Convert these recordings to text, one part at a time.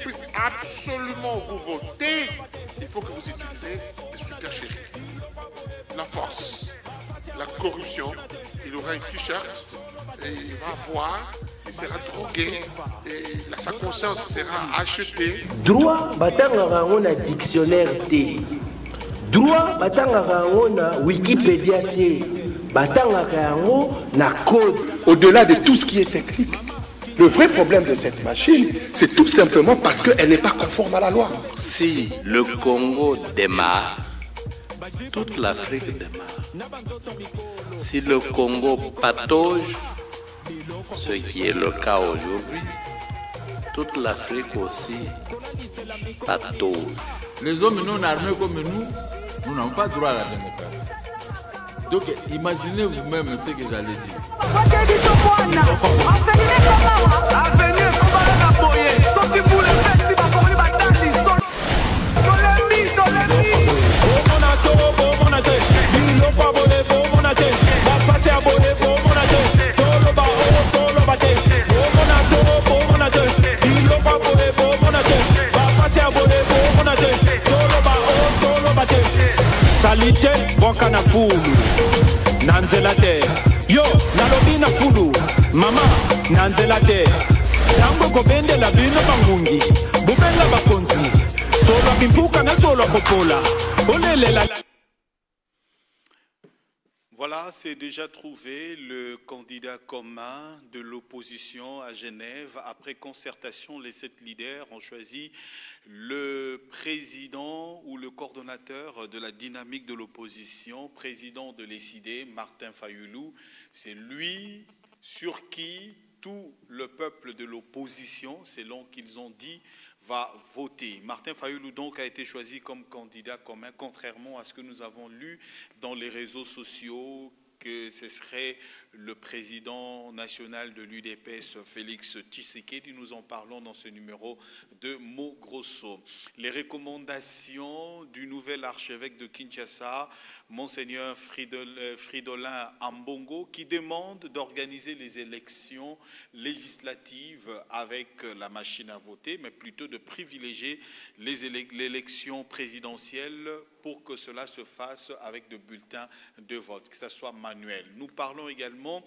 puisse absolument vous voter, il faut que vous utilisez les supercheries. La force, la corruption. Il aura un t-shirt et il va boire, il sera drogué et sa conscience sera achetée. Droit, batanga on a dictionnaire T. Droit, batanga on a Wikipédia T. Batanga on a code. Au-delà de tout ce qui est technique, le vrai problème de cette machine, c'est tout simplement parce qu'elle n'est pas conforme à la loi. Si le Congo démarre, toute l'Afrique démarre. Si le Congo patauge, ce qui est le cas aujourd'hui, toute l'Afrique aussi patauge. Les hommes non armés comme nous n'avons pas droit à la démocratie. Donc imaginez vous-même ce que j'allais dire. Salite boka na fulu nanzela te yo nalobi na fulu mama nanzela te yango kobendela bino bangungi bubela bakonzi solo bimpuka na solo popola olelela. Voilà, c'est déjà trouvé le candidat commun de l'opposition à Genève. Après concertation, les 7 leaders ont choisi le président ou le coordonnateur de la dynamique de l'opposition, président de l'ESID, Martin Fayoulou. C'est lui sur qui tout le peuple de l'opposition, selon qu'ils ont dit, va voter. Martin Fayoulou donc a été choisi comme candidat commun, contrairement à ce que nous avons lu dans les réseaux sociaux, que ce serait le président national de l'UDPS, Félix Tshisekedi. Nous en parlons dans ce numéro de Mo Grosso. Les recommandations du nouvel archevêque de Kinshasa, Monseigneur Fridolin Ambongo, qui demande d'organiser les élections législatives avec la machine à voter, mais plutôt de privilégier l'élection présidentielle pour que cela se fasse avec de bulletins de vote, que ce soit manuel. Nous parlons également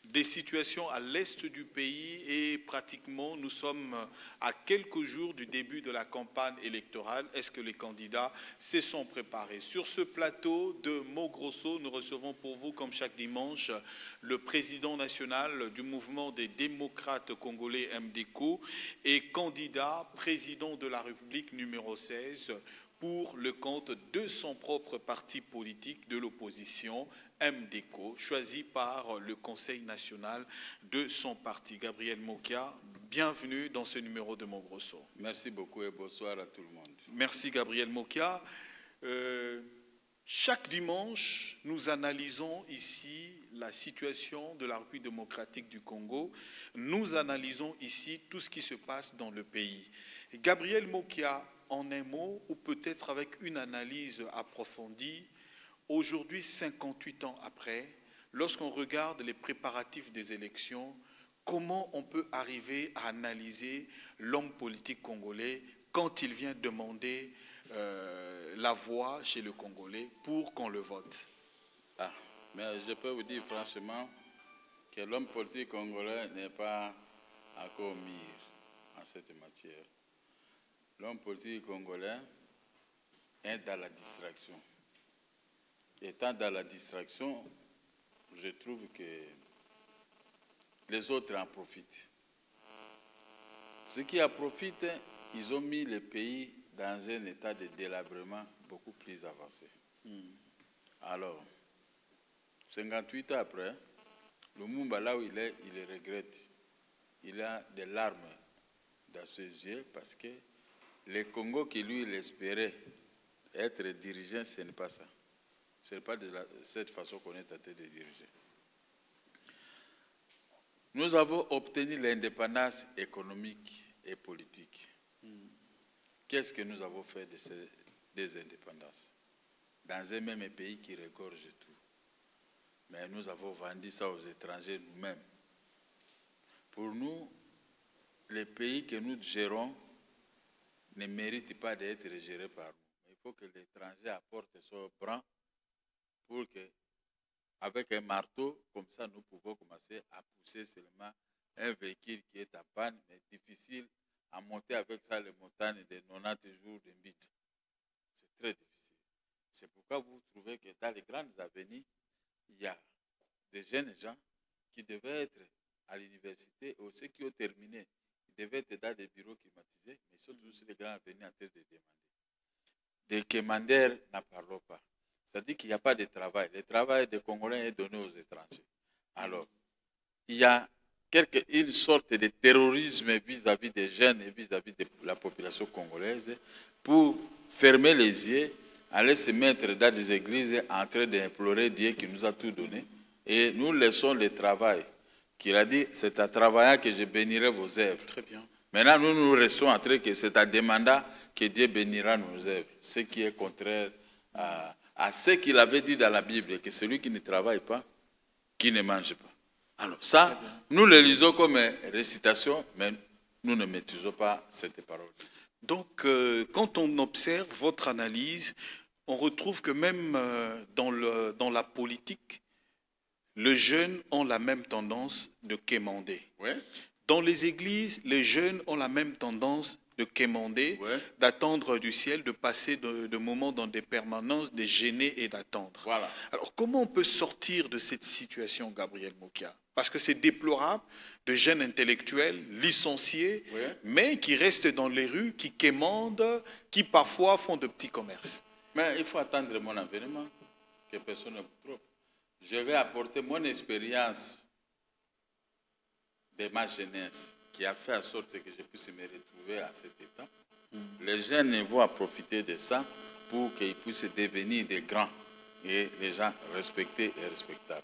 des situations à l'est du pays et pratiquement nous sommes à quelques jours du début de la campagne électorale. Est-ce que les candidats se sont préparés? Sur ce plateau de Mo Grosso, nous recevons pour vous, comme chaque dimanche, le président national du mouvement des démocrates congolais MDCO et candidat président de la République numéro 16 pour le compte de son propre parti politique de l'opposition, MDCO, choisi par le Conseil national de son parti. Gabriel Mokia, bienvenue dans ce numéro de Mo Grosso. Merci beaucoup et bonsoir à tout le monde. Merci Gabriel Mokia. Chaque dimanche, nous analysons ici la situation de la République démocratique du Congo. Nous analysons ici tout ce qui se passe dans le pays. Gabriel Mokia, en un mot, ou peut-être avec une analyse approfondie, aujourd'hui, 58 ans après, lorsqu'on regarde les préparatifs des élections, comment on peut arriver à analyser l'homme politique congolais quand il vient demander la voix chez le Congolais pour qu'on le vote? Mais je peux vous dire franchement que l'homme politique congolais n'est pas encore mûr en cette matière. L'homme politique congolais est dans la distraction. Étant dans la distraction, je trouve que les autres en profitent. Ceux qui en profitent, ils ont mis le pays dans un état de délabrement beaucoup plus avancé. Alors, 58 ans après, le Mumba, là où il est, il le regrette. Il a des larmes dans ses yeux parce que le Congo qui lui, il espérait être dirigeant, ce n'est pas ça. Ce n'est pas de cette façon qu'on est tenté de diriger. Nous avons obtenu l'indépendance économique et politique. Qu'est-ce que nous avons fait de ces deux indépendances? Dans un même pays qui regorge tout. Mais nous avons vendu ça aux étrangers nous-mêmes. Pour nous, les pays que nous gérons ne mérite pas d'être géré par nous. Il faut que l'étranger apporte son bras pour que, avec un marteau, comme ça, nous pouvons commencer à pousser seulement un véhicule qui est en panne, mais difficile à monter avec ça les montagnes de 90 jours de bite. C'est très difficile. C'est pourquoi vous trouvez que dans les grandes avenirs, il y a des jeunes gens qui devaient être à l'université, ou ceux qui ont terminé, ils devaient être dans des bureaux climatisés, mais ils sont tous les grands avenirs en train de demander. Des commandeurs n'en parlons pas. C'est-à-dire qu'il n'y a pas de travail. Le travail des Congolais est donné aux étrangers. Alors, il y a une sorte de terrorisme vis-à-vis des jeunes et vis-à-vis de la population congolaise pour fermer les yeux, aller se mettre dans des églises en train d'implorer Dieu qui nous a tout donné. Et nous laissons le travail. Qu'il a dit, c'est en travaillant que je bénirai vos œuvres. Très bien. Maintenant, nous restons en train que c'est en demandant que Dieu bénira nos œuvres. Ce qui est contraire à ce qu'il avait dit dans la Bible, que celui qui ne travaille pas, qui ne mange pas. Alors ça, nous le lisons comme récitation, mais nous ne maîtrisons pas cette parole. Donc, quand on observe votre analyse, on retrouve que même dans la politique, les jeunes ont la même tendance de quémander. Oui. Dans les églises, les jeunes ont la même tendance de quémander, ouais, d'attendre du ciel, de passer de moments dans des permanences, de gêner et d'attendre. Voilà. Alors, comment on peut sortir de cette situation, Gabriel Mokia? Parce que c'est déplorable de jeunes intellectuels licenciés, ouais, mais qui restent dans les rues, qui quémandent, qui parfois font de petits commerces. Mais il faut attendre mon avènement, que personne ne vous trompe. Je vais apporter mon expérience de ma jeunesse qui a fait en sorte que je puisse me retrouver à cet état. Les jeunes vont profiter de ça pour qu'ils puissent devenir des grands et des gens respectés et respectables.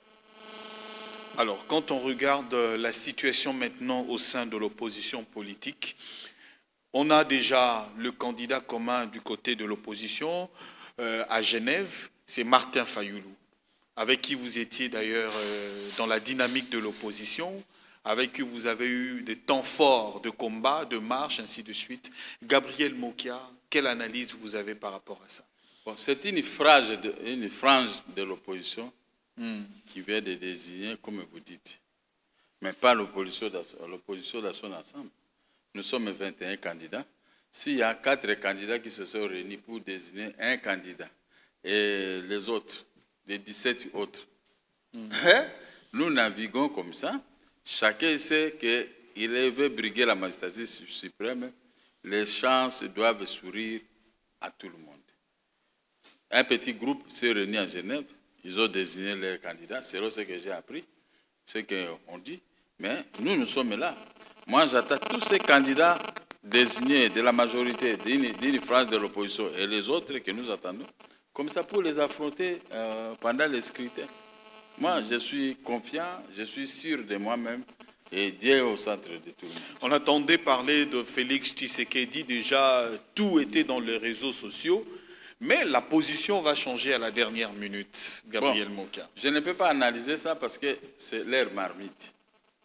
Alors, quand on regarde la situation maintenant au sein de l'opposition politique, on a déjà le candidat commun du côté de l'opposition à Genève, c'est Martin Fayoulou, avec qui vous étiez d'ailleurs dans la dynamique de l'opposition, avec qui vous avez eu des temps forts de combat, de marche, ainsi de suite. Gabriel Mokia, quelle analyse vous avez par rapport à ça? Bon, c'est une frange de l'opposition qui vient de désigner, comme vous dites, mais pas l'opposition dans son ensemble. Nous sommes 21 candidats. S'il y a 4 candidats qui se sont réunis pour désigner un candidat, et les autres, les 17 autres, nous naviguons comme ça. Chacun sait qu'il veut briguer la magistrature suprême. Les chances doivent sourire à tout le monde. Un petit groupe s'est réuni à Genève. Ils ont désigné leurs candidats. C'est ce que j'ai appris, ce qu'on dit. Mais nous sommes là. Moi, j'attends tous ces candidats désignés de la majorité d'une France de l'opposition et les autres que nous attendons, comme ça pour les affronter pendant les scrutins. Moi, je suis confiant, je suis sûr de moi-même et Dieu est au centre de tout le monde. On attendait parler de Félix Tshisekedi, déjà tout était dans les réseaux sociaux, mais la position va changer à la dernière minute, Gabriel Mokia. Je ne peux pas analyser ça parce que c'est leur marmite.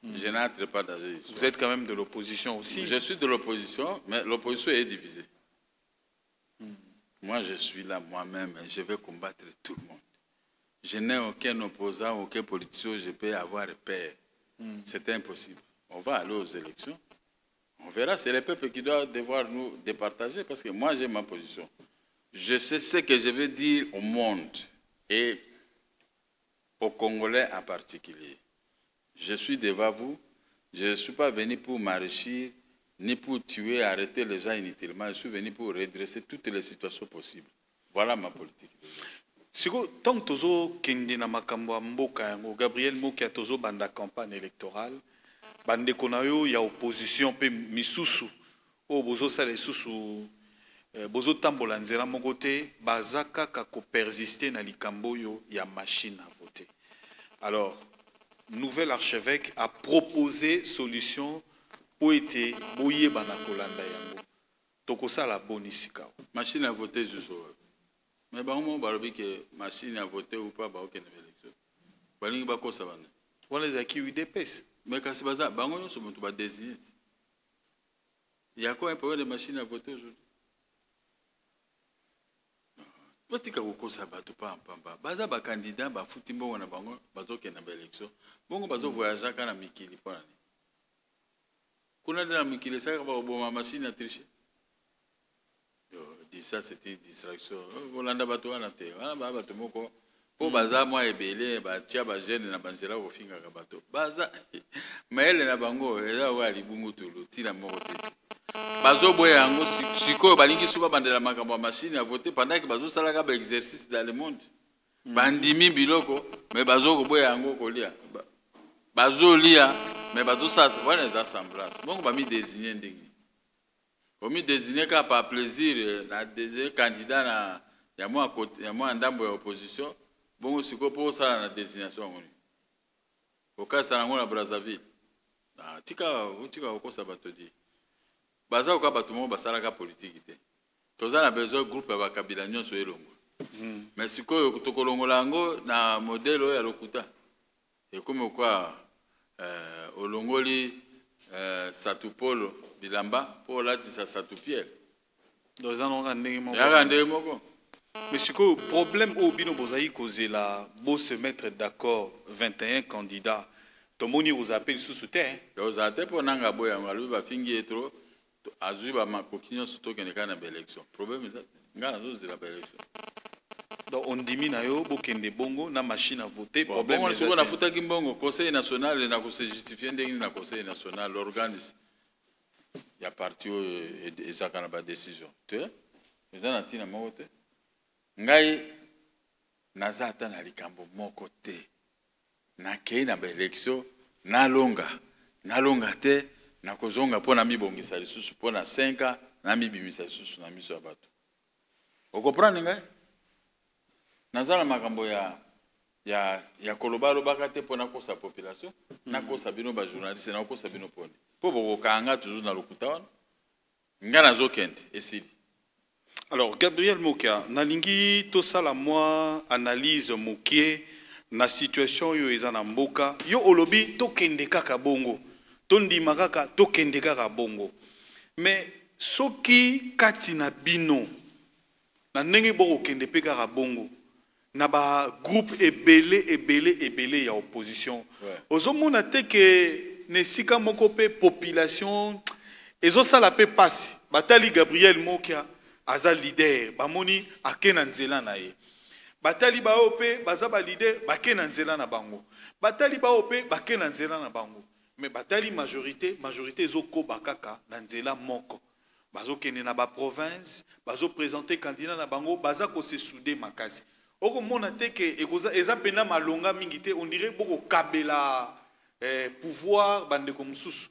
Je n'entre pas dans les histoires. Vous êtes quand même de l'opposition aussi. Je suis de l'opposition, mais l'opposition est divisée. Moi, je suis là moi-même et je vais combattre tout le monde. Je n'ai aucun opposant, aucun politicien, je peux avoir peur. C'est impossible. On va aller aux élections. On verra, c'est le peuple qui doit devoir nous départager parce que moi, j'ai ma position. Je sais ce que je veux dire au monde et aux Congolais en particulier. Je suis devant vous. Je ne suis pas venu pour m'enrichir, ni pour tuer, arrêter les gens inutilement. Je suis venu pour redresser toutes les situations possibles. Voilà ma politique. Siko, tant tozo kende na makambo ya mboka yango, Gabriel Mokia tozo banda campagne électorale, bande konayo ya opposition pe misusu, o bozo sale susu, bozo tambola nzela moko te, bazaka kako persister na likambo yo ya machine à voter. Alors, nouvel archevêque a proposé solution pour être boye bana kolanda yango. Toko sala bonisika. Machine à voter juste. Mais bah on va dire que machine à voter ou pas bah aucune élection. Balingi ba ko savane. On les a qui UDPS. Mais quand c'est bazar, bah on se monte ba désigner. Il y a quoi un problème de machine à voter aujourd'hui? batika kokosa bato pamba baza ba candidat ba futi mbongo na bango bazoke na élection bongo bazo voyager kana mikili pona ni kuna na mikili saka ba boma machine à tricher yo dit ça c'était une distraction Holanda bato wana te wana ba bato moko po baza mwa ebele ba tia ba jeune na banzela ko finga ka bato baza maele na bango eza wa libungu tulu tina moko te bazo boya yango siko balingi suba bandela makambo ya machine à voter pendant que bazo sala ka ba exercice dans le monde bandimi biloko mais bazo ko boya yango kolia bazo lia mais bazo ça wana za semblance bongo ba mi désigner ndingi ko mi désigner ka par plaisir na des candidats na ya moi ndambo ya opposition bongo siko po sala na désignation ngoni okasa nango na Brazzaville tika okosa bato di baza ko bato mo basala ka politique te toza na besoin groupe ya bakabila nyonso elongo mais siko tokolongola ngo na modèle ya lokuta et comme quoi olongoli Satupolo bilamba pour la tisa Satupiel dans un ordre ndenge moko. Mais ce que problème au bino bozaï causé là, beau se mettre d'accord 21 candidats. Tout le monde vous appelle sous terre. Vous appelez pour nanga boya ngalu ba fingi etro azui ba makokinyo surtout que nekana ba élection. Problème est ngana zo zila ba élection. Donc on diminue yo bokende bongo na machine à voter. Problème est on a futa kimbongo conseil national na ko se justifier ndenge na conseil national l'organisme. Il y a parti et ça kana ba décision. Tu ils en atina mote. Ngai nazata na likambo moko te na kei na ba élection na longa te na kozonga pona mibongisa lisusu pona 5 ans na mibimisa lisusu na miso ya bato okomprendre ngai nazala makambo ya koloba lobaka te pona kosa population na kosa bino ba journaliste na kosa bino pone po bokanga toujours na lokuta wana nga nazokende esili. Alors, Gabriel Moka, nalingi to sala moi analyse mokie na situation yo ezana mboka yo olobi to kende kaka bongo to ndima kaka to kende kaka bongo mais soki kati na bino na ndenge boko kende pe kaka bongo na ba groupe ebele ya opposition ozomona te ke nesika moko pe population ezo sala pe pasi batali Gabriel Moka aza leader bamoni akena nzela na ye batali ba ope baza ba leader bakena nzela na bango batali ba ope bakena nzela na bango mais batali majorité ezoko bakaka na nzela moko bazo kene na ba province bazo présenter candidat na bango baza ko se souder makasi oko mona te ke eza pena malonga mingi te on dirait boko kabela pouvoir bande comme susu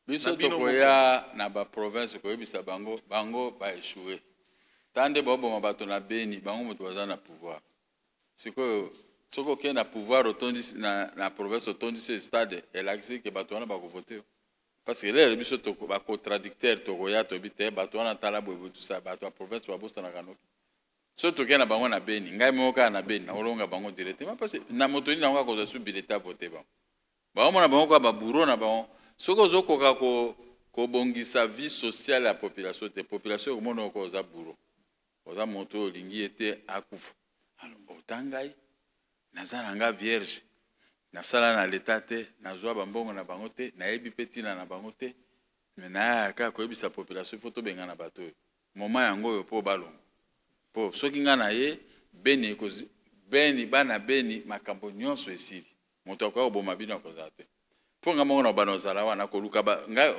biso tokoya na ba province ko yebisa bango ba échouer. Tande bobo mabato na beni bango moto baza na pouvoir siko soko ke na pouvoir otondi na province otondi ce stade elakisi ke bato wana ba ko voter parce que les biso to ba contradicteur to koya to bite bato wana tala bobo tout ça bato a province wa bosta na kanoki so to ke na bango na beni ngai moka na beni na olonga bango directement parce que na moto ni na ko za subileta voter bango na bango ba bureau na bango soko zokoka ko bongisa vie sociale ya population te population ko mono ko za bureau oza moto lingi ete akufa alors otangai nazala nga vierge nasala na leta te nazwa bambongo na bango te nayebi pe tina na bango te me nayaka koyebisa population fo tobenga na bato oyo moma yango oyo mpo balongo mpo soki nga na ye beni bana beni makambo nyonso esili moto akoya koboma bino akozala te mpo nga mongo na bana ozala wana koluka ngai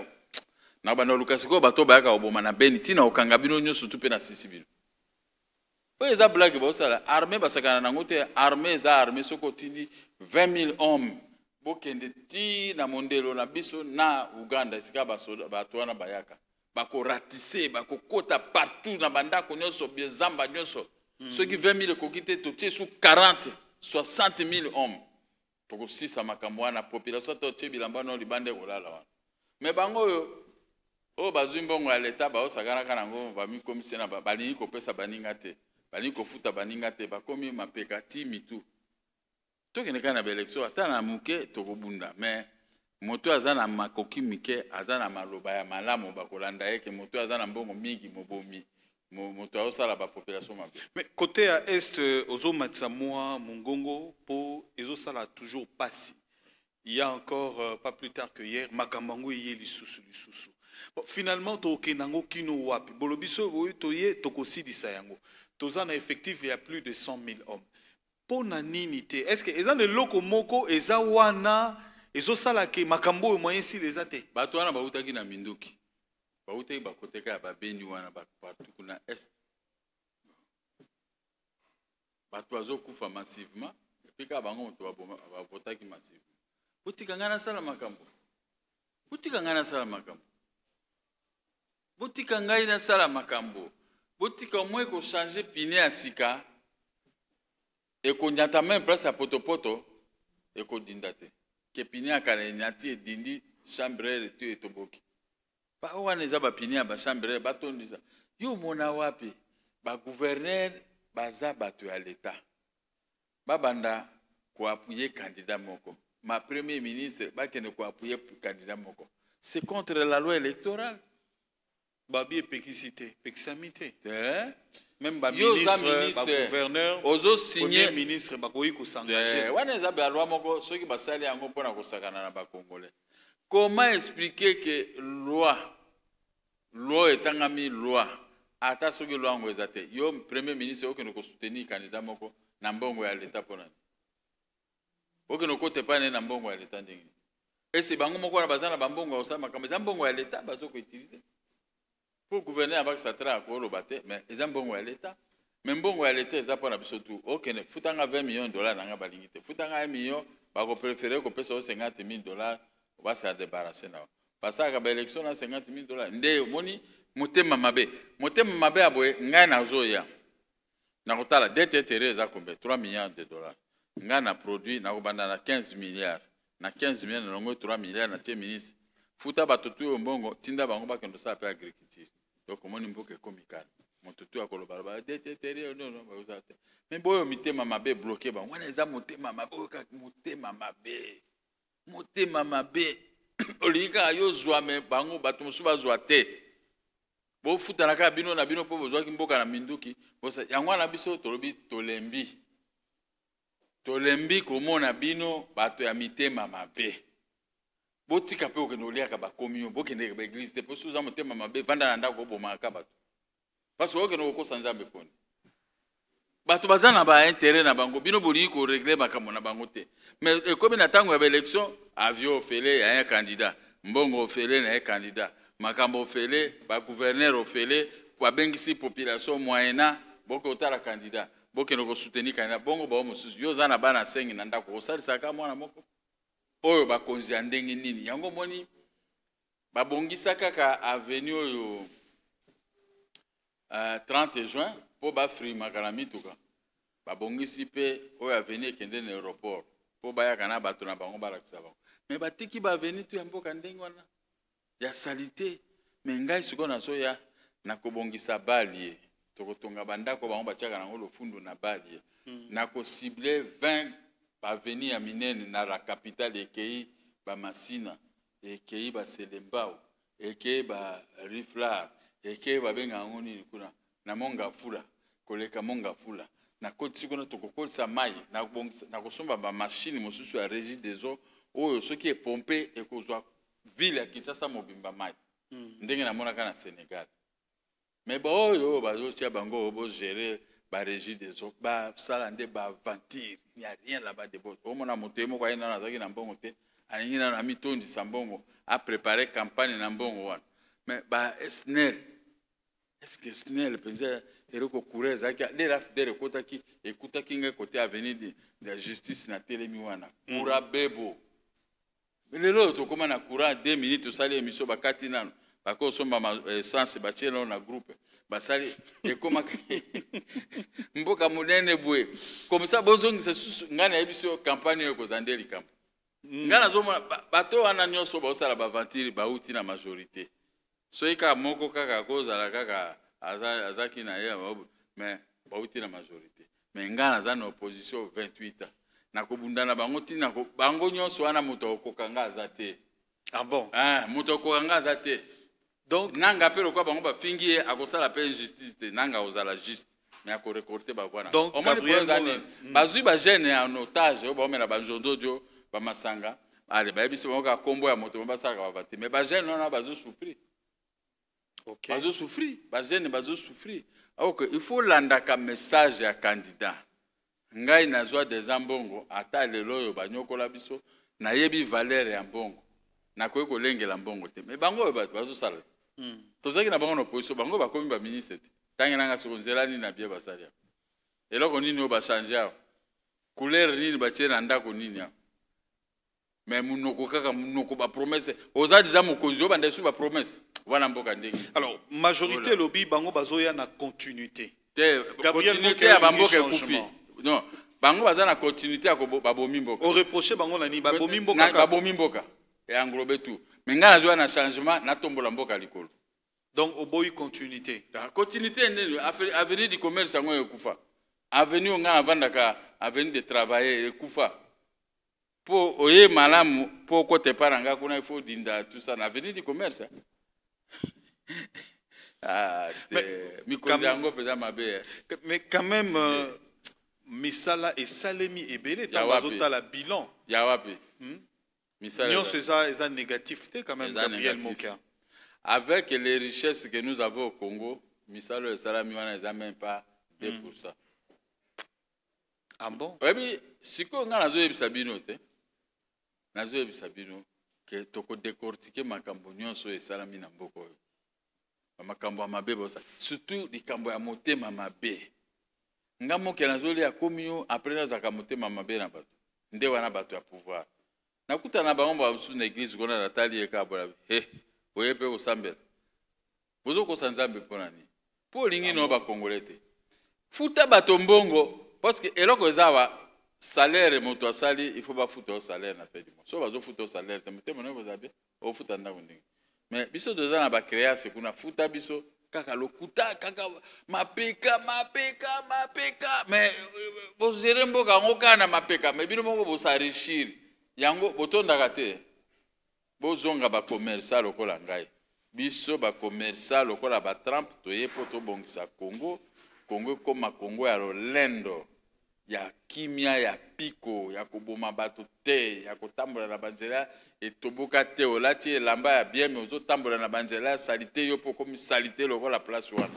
na bana oluka sikoyo bato bayaka koboma na beni tina okanga bino nyonso tu mpe na sisi bino. Oui, ça blague, ça. Armée, parce que armée, ça armée, ce côté 20 000 hommes. Bokende ti na mondelo na biso na Uganda, sika batwana bayaka. Bako ratissé, bako kota partout na bandako nyonso, biezamba nyonso. Ceux qui 20 000 kokite totie sous 40, 60 000 hommes. Pour aussi ça makambo na population totie bilamba no libande kolala wana. Mais bango o bazumbongo ya leta ba osakana kana ngo ba mi commissaire na balingi kopesa baninga te. Bali kofuta baninga te bakomi mapeka timi tu tokene kana ba élection ata na muke tokobunda mais moto azana makoki mike azana maloba ya malamu bakolanda yeke moto azana mbongo mingi mobomi moto osala ba population mabe. Mais côté à est ozo matsamwa mongongo po ezo sala toujours passi. Il y a encore pas plus tard que hier makambango yé lisusu. Bon, finalement to kenango kino wapi. Bolobiso boy toye tokosi disayango. Tozana effectif il y a plus de 100 000 hommes. Po na ninité. Est-ce que eza le loko moko eza wana ezo sala ke makambo moyen si les ate. Bato wana bautaki na minduki. Bautaki bakoteka ba beni wana ba partout kuna est. Bato azo kufa massivement et puis ka bango to ba votaki massivement. Botika ngana sala makambo. Botika ngana sala makambo. Botika ngai na sala makambo. Botika mwe ko changer pine ya sika. Et qu'on y a même place à potopoto et qu'on dindate. Que pine ya kare nyati e dindi chambre et tu et toboki. Ba wana za ba pine ya ba chambre ba tondisa. Yo mona wapi ba gouverneur baza bato ya l'état. Ba banda ko appuyer candidat moko. Ma premier ministre ba kene ko appuyer candidat moko. C'est contre la loi électorale. Babi et péquicité, péxamité. Même ba ministre, ba gouverneur, ozo signé premier ministre ba koyi ko s'engager. Wana za ba loi moko soki ba sali yango pona ko sakana na ba congolais. Comment expliquer que loi etangami loi ata soki loi ngo ezate. Yo premier ministre okene ko soutenir candidat moko na mbongo ya l'état pona. Okene ko te pas na mbongo ya l'état ndingi. Et c'est bango moko na bazana ba mbongo osala makambo za mbongo ya l'état bazo ko utiliser. Pour gouverner avec sa tra ko lo bate mais ils ont bongo à l'état mais bongo à l'état ils ont pas biso tout OK futanga 20 millions de dollars nanga balingite futanga 1 million ba ko préférer ko pesa 50 000 dollars on va se débarrasser na parce que ba élection na 50 000 dollars nde moni motema mabe aboye ngai na zoya na kotala dette Teresa kombe 3 milliards de dollars ngai na produit na ko banda na 15 milliards na 15 milliards na ngo 3 milliards na tie ministre futa batutu mbongo tinda bango ba kendo sa pe agriculture. Donc, comment on peut comical. Mon tutu a colobé. Non, mais boyo mité mamabe bloqué. On a déjà monté mamabe. Monté mamabe. Olika yo zwa me bango batumusu bazwa te. Bo futa na kabino na bino po bozwa kimboka na minduki. Bosa yango na biso tolobi tolembi. Tolembi komona bino bato ya mité mamabe. Botika pe okene oliaka ba komio bokende ba église te poso za motema mabe vanda na ndako boma ka bato parce que okene ko sanzambe poni bato bazana ba intérêt na bango bino boli ko régler makambo na bango te mais comme na tango ya élection avion ofele ya un candidat mbongo ofele na un candidat makambo ofele ba gouverneur ofele kwa bengisi population moyena boko otala candidat bokene ko soutenir candidat bongo ba mosusu yo zana bana sengi na ndako osalisa ka mwana moko oyo bakonzi ya ndenge nini yango moni babongisa kaka avenue oyo 30 juin po bafri makalami tuka babongisi pe oyo avenue ekende na aéroport po bayaka na bato na bango balakisa bango mais batiki ba avenue tu ya mboka ndenge wana ya salite mais ngai siko na soya na kobongisa balie tokotonga bandako bango batiaka nango lofundu na balie na ko cibler 20 avenue ya minene na la capitale ekei ba Masina ekei ba Selembao ekei ba Riflar ekei ba benga ngoni kuna na Mongafula koleka Mongafula na koti kuna tokokolisa mai na kosomba ba machine mosusu ya régie des eaux oyo soki e pomper ekozwa ville ya Kinshasa mobimba mai ndenge na monaka na Sénégal mais ba oyo bazotia bango bo gérer ba régie des eaux ba salande ba aventure il n'y a rien là-bas de bon au mona motemo kwa ina nazaki na mbongo te alingina na mitondi sambongo a préparer campagne na mbongo wana mais ba SNEL est-ce que SNEL penza eroko courir zaki les raf de rekotaki ekutaki ngai côté avenue de la justice na telemi wana kura bebo lelo to koma na courant 2 minutes osali émission bakati nano bakosomba essence bachelo na groupe basali ekoma mboka munene bwe comme ça bozongisa susu ngana yebiso campagne yo kozandeli kampo ngana zoma bato wana nyoso bosala ba aventure bauti na majorité soika moko kaka kozala kaka azaki na ye mais bauti na majorité mais ngana za na opposition 28 na kobundana bango tina bango nyoso wana moto okokanga azate ah bon moto okokanga azate Donc nanga pe lokwa bango ba fingi akosala pe injustice te nanga ozala juste mais ako récolter ba kwana. Donc Gabriel bazui ba jeune en otage ba omela ba njondojo ba masanga. Allez ba biso bango ka kombo ya moto ba sala ba bati mais ba jeune non bazo souffrir. OK. Bazo souffrir, ba jeune bazo souffrir. OK, il faut landa ka message ya candidat. Ngai nazwa des ambongo ata lelo yo banyokola biso na yebi valeur ya mbongo. Na koyi ko lengela mbongo te mais bango bazo sala. Tozaki na bango na opposition bango bakomi ba ministre te. Tangena nga sokonzela ni na bie basalia. Eloko nini o ba changer couleur nini ba tie na ndako nini ya. Mais munoko kaka munoko ba promesse oza déjà mokonzi o bande su ba promesse. Voilà mboka ndenge. Alors majorité lobby bango bazoya na continuité. Gabriel continuité ya bamboka kufi. Non, bango baza na continuité ya babomi mboka. O reprocher bango nani babomi mboka ka babomi mboka. Et englober tout. Mais nga nazwa na changement na tombola mboka likolo. Donc au boy continuité. La continuité nini avenir du commerce ngo ekufa. Avenir nga avandaka avenir de travailler ekufa. Po oye malamu po kote paranga kuna il faut dinda tout ça na avenir du commerce. Mais quand même misala et salemi ebele ta la bilan. Ya wapi. Misala c'est négatif quand même Gabriel Moka. Avec les richesses que nous avons au Congo, misala et salami wana eza même pas 2%. Ah bon? Oui, si ko nga nazo yebisa bino te. Nazo yebisa bino que toko décortiquer makambo nyonso et salami na mboko oyo. Makambo mabe bosa surtout likambo ya motema mabe nga moke nazoli ya komio après na zaka motema mabe na bato nde wana bato ya pouvoir nakuta na bango ba su na église kona na tali eka bola oyepe osambela bozo ko sanzambe pona ni po lingi no ba congolais futa bato mbongo parce que eloko ezawa salaire moto asali il faut ba futa au salaire na fait du mois so bazo futa au salaire te motema no bozabe o futa ndako ndingi. Mais biso doza na ba création kuna futa biso kaka lokuta kaka mapeka mais bo zerembo ka ngoka na mapeka mais bino moko bo s'enrichir yango botonda kate bo zonga ba commerçant lokola ngai biso ba commerçant lokola ba Trump toye poto bongisa Congo koma Congo ya lolendo ya kimia ya piko ya koboma bato te ya kotambola na banzela et toboka te olati elamba ya bien mais ozo tambola na banzela salité yo poko mi salité lokola place wana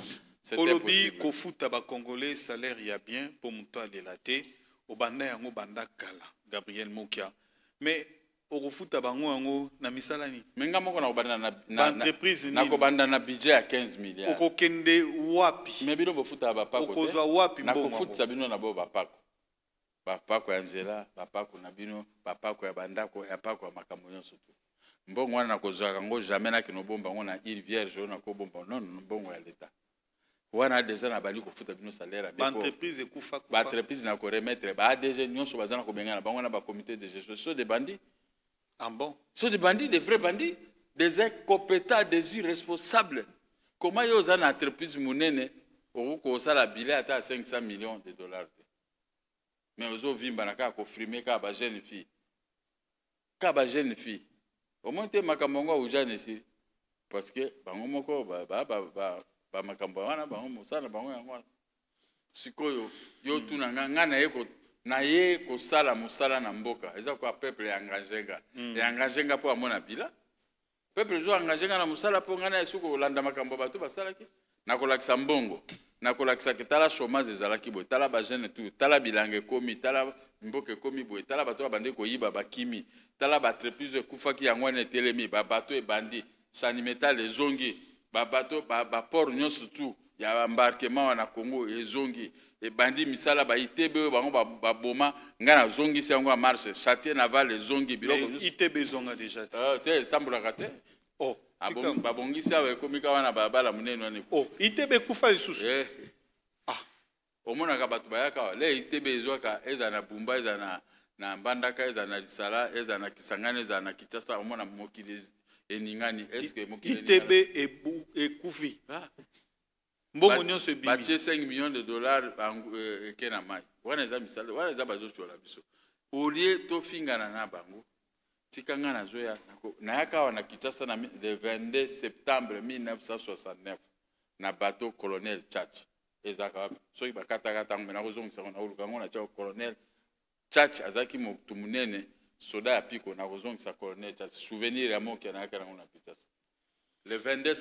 c'était olobi ko futa ba congolais salaire ya bien pour muto alelate obanda yango banda kala Gabriel Mokia mais okofuta bango yango na misala ni menga moko na kobanda na entreprise na kobanda na budget ya 15 milliards okokende wapi mais bino bofuta ba pako okozwa wapi mbongo na kofuta bino na bo ba pako bapako ya nzela bapako na bino bapako ya bandako ya pako ya makambo nyonso tu mbongo wana nakozwaka ngo jamais na kino bomba ngo na île vierge na ko bomba non mbongo ya leta wana déjà na bali kofuta bino salaire ba entreprise ekufa ba entreprise na ko remettre ba ADG nyonso bazana ko benga na bango na ba comité de gestion so des bandits. Ah bon? So des bandits, des vrais bandits, des incompétents, des irresponsables. Comment ils ont une entreprise monnaie au cours la billet à 500 millions de dollars. Mais ils ont vu banaka ko frimer ka ba jeune fille. Ka ba jeune fille. Au moins te makamongo ou jeune ici parce que bango moko ba makambo wana bango mosala bango yango. Sikoyo yo tuna ngana yeko na ye ko sala musala na mboka eza kwa peuple engagenga engagenga po amona bila peuple zo engagenga na musala po ngana esuko kolanda makambo bato basalaki na kolakisa mbongo na kolakisa ketala chômage ezalaki boy tala ba jeune tout tala bilange komi tala mboka komi boy tala bato bande ko yiba bakimi tala ba entreprise kufaki yango na telemi ba bato e bandi sanimetal ezongi ba bato ba port nyonso tout ya embarquement na Congo ezongi et bandi misala ba ITB bango ba boma ngana zongi sango a marche chantier naval zongi biloko ITB zonga déjà te Istanbul kate oh ba bongi sawe komika wana ba bala muneno ni oh ITB kufa isusu ah omona ka batu bayaka le ITB zoka eza na Bumba eza na Mbandaka eza na Lisala eza na Kisangani eza na Kinshasa omona mokili eningani est-ce que mokili ITB et kufi mbongo nyonso ebibi batie 5 millions de dollars ekena mai wana eza misala wana eza bazochola biso olie tofingana na bango tikanga na zoya nayaka wana Kinshasa na le 22 septembre 1969 na bateau colonel Tchatch ezaka soki bakataka tango na kozongisa na ulukango na tchao colonel Tchatch azaki motu munene soda ya piko na kozongisa colonel Tchatch souvenir ya moki nayaka na Kinshasa le 22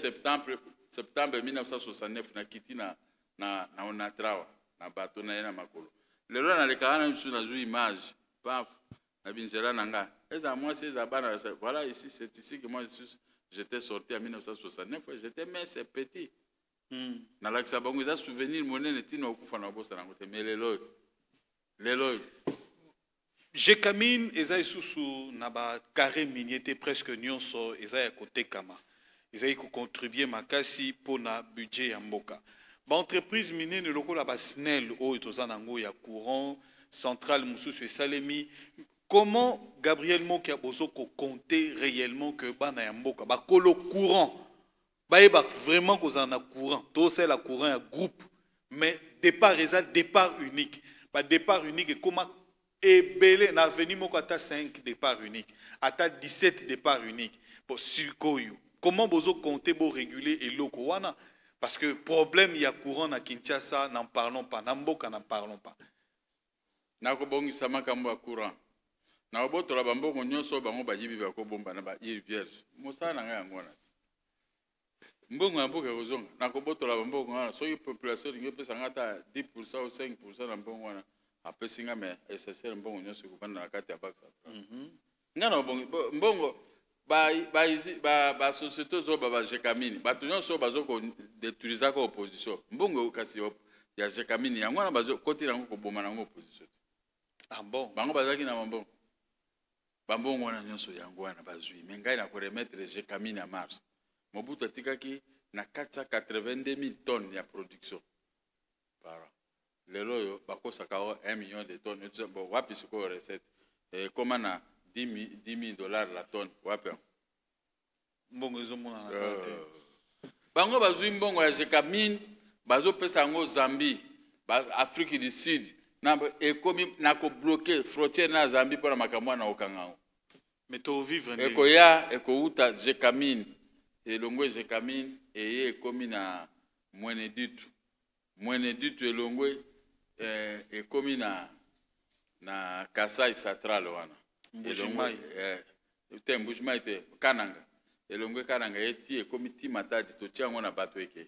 septembre 1969 na kiti na Onatrawa na bateau na yena makolo lelo na lekana nsu na zu image paf na binjela nanga eza moi c'est abana voilà ici c'est ici que moi j'étais sorti en 1969 j'étais mince et petit na lakisa bango eza souvenir monene tino okufa na bosa na ngote mais lelo Jekamine eza isusu na ba carré minier presque nyonso eza ya kotekama eza ko contribuer makasi pona budget ya mboka ba entreprise minier ne lokola ba SNEL o etozana ngo ya courant centrale mususu esalemi. Comment Gabriel Mokia Bozoko compter réellement que bana ya mboka ba kolo courant ba vraiment que en a courant tout c'est la courant ya groupe mais départ unique ba départ unique et comment ebele na avenir moko ata 5 départ unique ata 17 départ unique pour sikoyo comment bozo compter pour réguler et loko wana parce que problème ya courant na Kinshasa n'en parlons pas na mboka n'en parlons pas na ko bongisa makambo ya courant na obotola bambongo nyonso bango bayibi bakobomba na ba île vierge mosala nga yango wana mbongo ya mboka kozonga na kobotola bambongo wana soki population lingi pesa ngata 10% ou 5% na mbongo wana apesi nga me SSR mbongo nyonso kubanda na kati ya baksa nga na mbongo ba société zo ba Jekamine batu nyonso bazoko détruire ko opposition mbongo kasi ya Jekamine yango wana bazo koti nango koboma nango opposition ah bon bango bazaki na mbongo bambongo wana nyonso yango wana bazui mais ngai na ko remettre Jekamine à Mars Mobutu atikaki na 482 000 tonnes ya production par an lelo yo bakosaka 1 million de tonnes bon wapi siko recette comment na $10,000 la tonne wapi mbongo ezomona na bango bazui mbongo ya Jekamine bazopesa ngo Zambie Afrique du Sud na ekomi na ko bloquer frontière na Zambie pour makambo na okanga mais to vivre ne ekoya ekouta Jekamine elongwe Jekamine eye ekomi na Mwene Ditu elongwe ekomi na Kasai Central wana elongwe Mbushimai te Kananga elongwe Kananga eti ekomi ti matadi to tiango na bato eke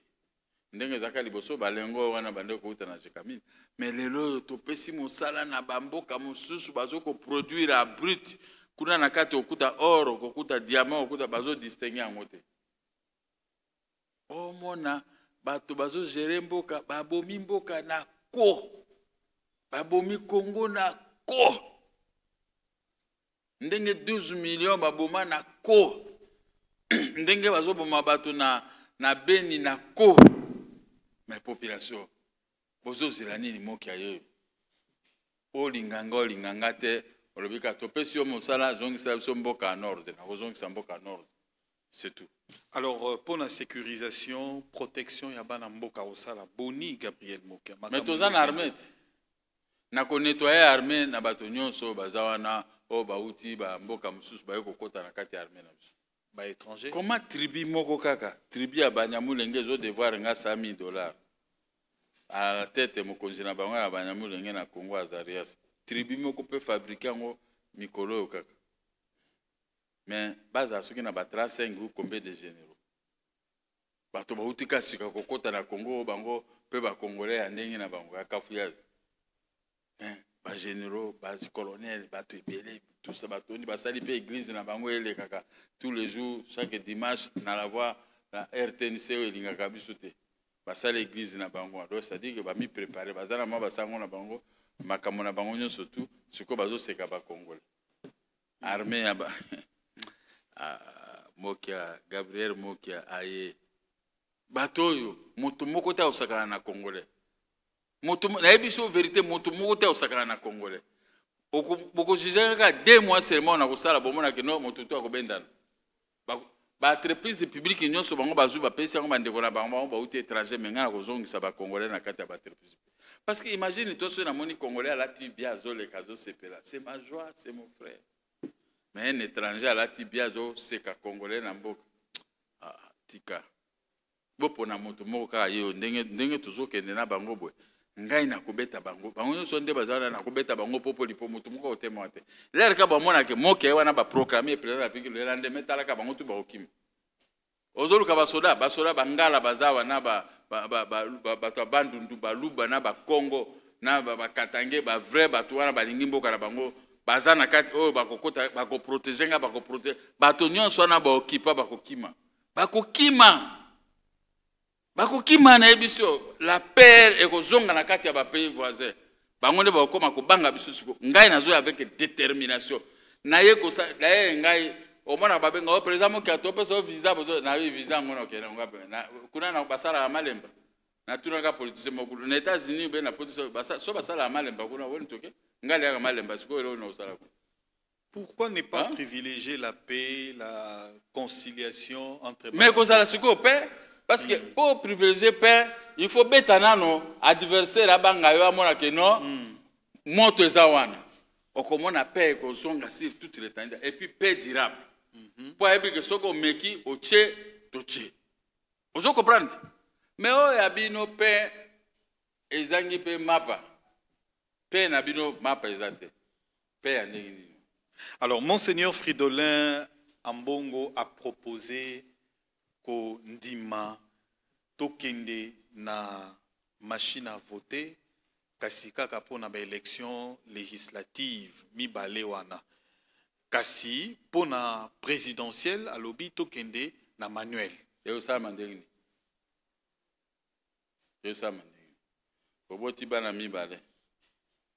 ndenge zaka liboso balengo wana bande ko uta na Jekamine mais lelo to pesi mosala na bamboka mususu bazoko produire à brut kuna na kati okuta oro okuta diamant okuta bazo distinguer yango te omona bato bazo gérer mboka babomi mboka na ko babomi Congo na ko ndenge 12 millions baboma na ko ndenge bazo boma bato na Beni na ko mais population bozo zilani ni moki ayo olinganga te olobika to pesi yo mosala zongisa biso mboka en ordre na kozongisa mboka en ordre c'est tout. Alors pour la sécurisation protection ya bana mboka osala boni Gabriel Mokia mais tozana armée na ko nettoyer armée na bato nyonso bazawana o bauti ba mboka mususu ba yoko kota na kati armée na biso ba étranger comment tribu moko kaka tribu ya Banyamulenge zo devoir nga $100,000 à la tête mokonzi na bango ya Banyamulenge na Congo Azarias tribu moko peut fabriquer ngo mikolo kaka mais baza soki na ba 35 ou combien de généraux bato bauti kasika kokota na Congo bango pe ba congolais ya ndenge na bango ya kafuya ba généraux ba colonels bato ebele tout ça bato ni basali pe église na bango ele kaka tous les jours chaque dimanche na la voix la RTNC elingaka biso te basali église na bango donc ça dit que ba mi préparer bazana ma basango na bango makambo na bango nyonso tout siko bazo seka ba congolais armée ya ba Mokia Gabriel Mokia aye batoyo moto moko ta osakana na congolais moto na ebiso vérité moto moko ta osakana na congolais boko jijaka 2 mois seulement na kosala bomona ke no moto to akobendana ba entreprise publique nyonso bango bazu ba pesi yango bandeko na bango ba uti étranger menga na kozongisa ba congolais na kati ya ba entreprise parce que imagine toi so na moni congolais à la tribu azole kazo sepela c'est ma joie c'est mon frère Mais un étranger à la tibiazo, c'est qu'à Congolais n'ambo. Ah, tika. Bopo na moto moka yo ndenge toujours que na bango boy. Ngai na kubeta bango. Bango nyonso nde bazana na kubeta bango popo lipo moto moko otemoate. L'air ka ba mona ke moke wana ba programmer président la pique le lendemain tala ka bango tu ba okim. Ozolu ka basoda bangala bazawa na ba to bandundu ba luba na ba Congo na ba Katange ba vrai ba to wana ba lingimboka na bango bazana kati o ba kokota ba ko protéger nga ba ko protéger ba to nyonso na ba okipa ba kokima. Ba kokima na ebisio la paix et kozonga na kati ya ba pays voisins bango nde ba koma ko banga biso siko ngai nazo avec détermination na ye ko sa na ye ngai o mona ba benga o président mo ka to pesa visa bozo na visa ngono ke na kuna na basala malemba na tunaka politicien mo na États-Unis be na politicien so basala malemba kuna woni toke ngai ya malemba siko elo na osala. Pourquoi ne pas privilégier la paix, la conciliation entre... Mais qu'on a la paix, parce que pour privilégier la paix, il faut bétana no adversaire à bangayo à mon akeno, monte zawana. On commence à paix qu'on songa sur toute l'étendue et puis paix durable. Pour éviter que ce qu'on meki au tché toché. Vous comprenez? Mais oh yabino paix ezangi paix mapa. Paix nabino mapa ezate. Paix andeni. Alors, Monseigneur Fridolin Ambongo a proposé que Ndima tokende na machine à voter kasi kaka pona ba élection législative mibale wana. Kasi pona présidentielle alobi tokende na manuel. Et ça mandengini. Et ça mandengini. Oboti bana mibale.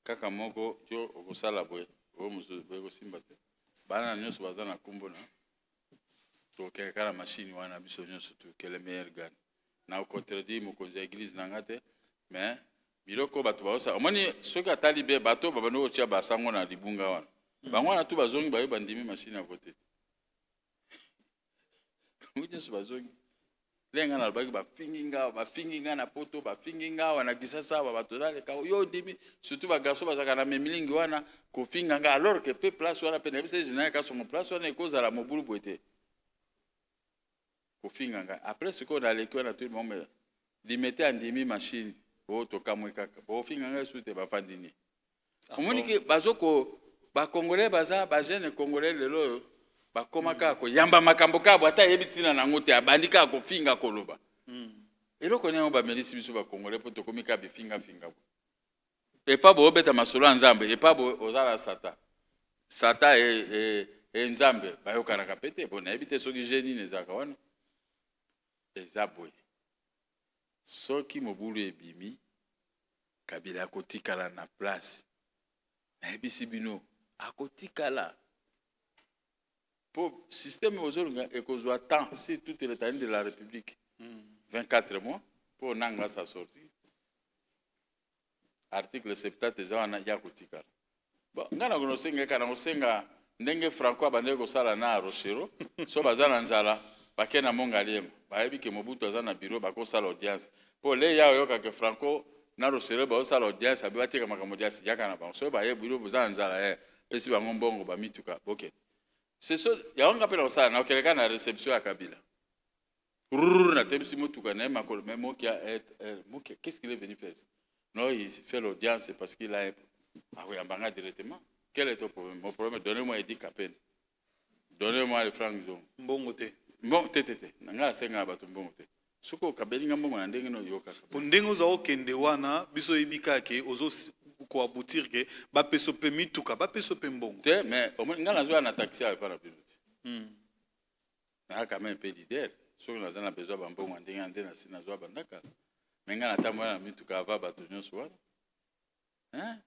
Kaka moko yo okosala boye. O musu bego simbate bana nyonso bazana kumbona to kekala machine wana biso nyonso to que le meilleur gagne na contredit mo konza église nangate mais biloko bato baosa omoni soki atali be bato babano otia basango na libunga wana bango na tu bazongi bayo bandimi machine à voter nyonso bazongi lenga na baki bafingi nga na poto bafingi nga wana kisasa bato dale ka yo dimi surtout ba garçon bazaka na memilingi wana ko finga nga alors que peu place wana pe na bise jina ka son place wana ikoza la mobulu boete ko finga nga après ce qu'on a l'école na tout le monde limité en demi machine o to kamwe kaka bo finga nga sute ba fandini omoni ke bazoko ba congolais baza ba jeune congolais lelo bakomaka ko yamba makambo kabo ata yebitina na ngote abandika ko finga koloba eloko ne ba melisi biso ba congolais poto komika bi finga et pas bo beta masolo nzambe et pas bo ozala sata e nzambe bayokana kapete bona ebite soki jeni nezaka wana ezaboy soki mobulu ebimi kabila kotikala na place na ebisi bino akotikala. Pour le système aujourd'hui, et qu'on soit temps, si tout est l'état de la République, 24 mois, pour Nanga sa sortie. Article 70, déjà, on a Yakutika. Bon, on a ndenge Franco abandeko sala na Rochero, so bazana nzala, bakena mongaliem, baebi ke Mobutu azana bureau bako sala audience. Pour les ya yoka ke Franco na Rochero ba sala audience, abi batika makambo audience yakana ba. So ba ye bureau bazana nzala pesi ba ngombongo ba mituka. OK. C'est ça, il y a un rappel dans ça, quelqu'un a réception à Kabila. Qu'est-ce qu'il est venu faire? Non, il fait l'audience parce qu'il a un banga directement. Quel est ton problème? Mon problème, donnez-moi un dic à peine. Donnez-moi les francs. Bon, t'es. Bon, t'es. Nanga senga bato bon t'es. Suko kabelinga mbongo na ndenge no yoka. Pour ndengo za okende wana, biso ebika ke ozo ko aboutir que ba peso pe mituka ba peso pe mbongo te mais au moins ngana zo na taxi avec para pilote na quand même peu d'idée so que na besoin ba mbongo ndenge ande na sina zo bandaka mais ngana tamwa na mituka va ba tonyo so wana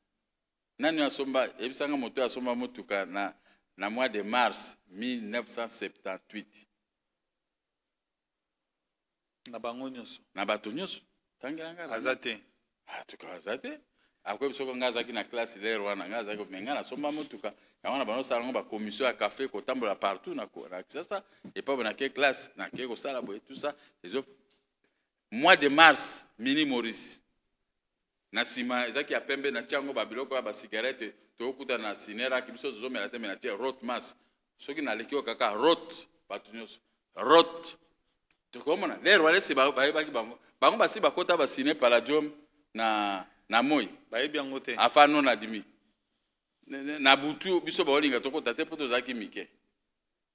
nani asomba ebisanga moto asomba motuka na mois de mars 1978 na bango nyonso na batonyoso tangiranga azate tukazate après biso ngazaki na classe lero wana ngazaki menga na somba motuka yango bano sala ngo ba commission ya café ko tambola partout na sasa et pas na quelle classe na ke ko sala boy tout ça les autres mois de mars mini Maurice na sima ezaki ya pembe na tiango ba biloko ba cigarette to okuta na sinera ki biso zo mela te mena tie rot mass ceux qui n'allaient pas kaka rot patunios rot tu comprends les rois c'est bango basi bakota basine palladium na moi ba bien ngote afa non adimi na butu biso ba olinga tokota te poto zaki mike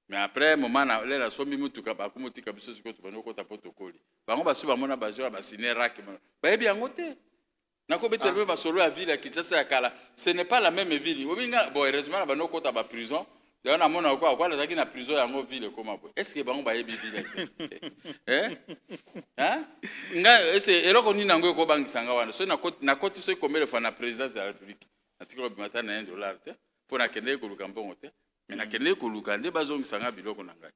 mais après moment na lela sombi mutuka ba kumutika biso siko to banoko ta protocole bango basi ba mona bazora basine rak ba bien ngote nako betelbe ba solo ya ville ya Kinshasa ya kala ce n'est pas la même ville obinga bon heureusement banoko ta ba prison d'ailleurs na mona quoi zaki na prison yango ville comment est-ce que bango ba yebi ville nga ese eloko ni nango ko bangisanga wana so na koti so ikomele fa na présidence de la République atikolo bimata na $1 te pour na kende ko luka mbongo te mais na kende ko luka nde bazongisanga biloko na ngai.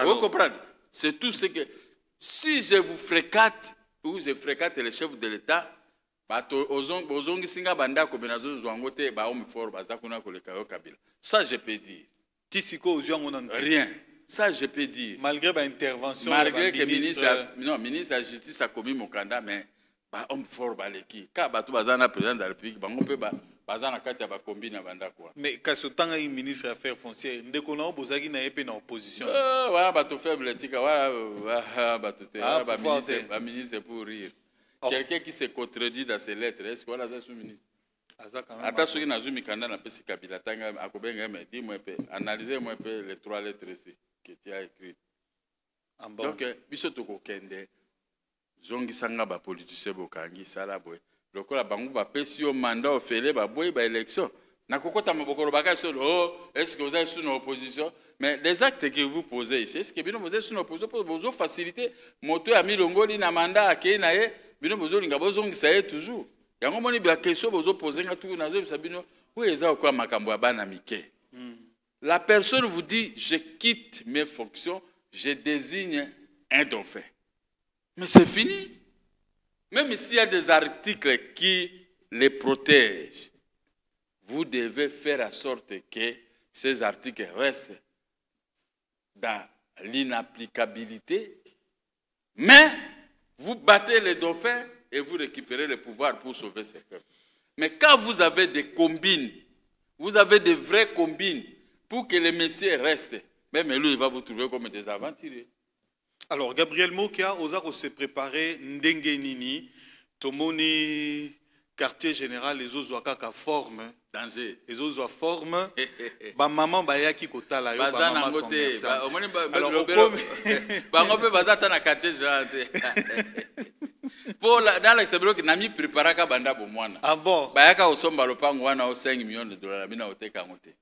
Vous comprenez? C'est tout ce que si je vous fréquente ou je fréquente les chefs de l'État bato ozongisinga banda ko benazo zwango te ba homme fort bazakuna ko leka yo Kabila. Ça je peux dire. Tisiko ozwango nan Rien. Ça, je peux dire. Malgré l'intervention. Malgré que le ministre de la Justice a commis mon candidat, mais homme fort, qui. Quand tu es président de la République, on peut mais quand ce temps est ministre des Affaires foncières, dès qu'on a besoin d'une opposition. Voilà, bateau faible, voilà, ministre pour rire. Quelqu'un qui se contredit dans ses lettres, est-ce que voilà, c'est ce ministre? Attention, il y a un candidat dans le Kabila, dis-moi, analysez-moi les 3 lettres ici que tu as écrites. Donc, biso kende zongi sanga ba politicien bokangi sala boy. Lokola bangu ba pesi au mandat au fele ba boy ba élection. Na kokota mabokolo baka oh, est-ce que vous êtes sous une opposition? Mais les actes que vous posez ici, est-ce que bino vous êtes sous une opposition pour vous faciliter moto ya milongoli na mandat akei na ye bino bozo linga bozongi ça est toujours. Yango moni ba question bozo poser nga tout nazo bisabino où eza kwa makambo ya bana mike. La personne vous dit je quitte mes fonctions, je désigne un dauphin. Mais c'est fini. Même s'il y a des articles qui les protègent, vous devez faire en sorte que ces articles restent dans l'inapplicabilité, mais vous battez les dauphins et vous récupérez le pouvoir pour sauver ces peuples. Mais quand vous avez des combines, vous avez des vraies combines pour que les messieurs restent, même lui, il va vous trouver comme des aventuriers. Alors, Gabriel Mokia, Ozako se préparer Ndenge Nini, Tomoni, quartier général, les Ozwaka forme. Danger. Les Ozwa forme. Ba maman bayaki kota la yo ba maman commerçante. Alors, bangope bazata na quartier général. Pour dans l'extérieur que nami préparaka banda bomwana. Ah bon. Bayaka osomba lopango wana o $5 millions bina oteka ngote.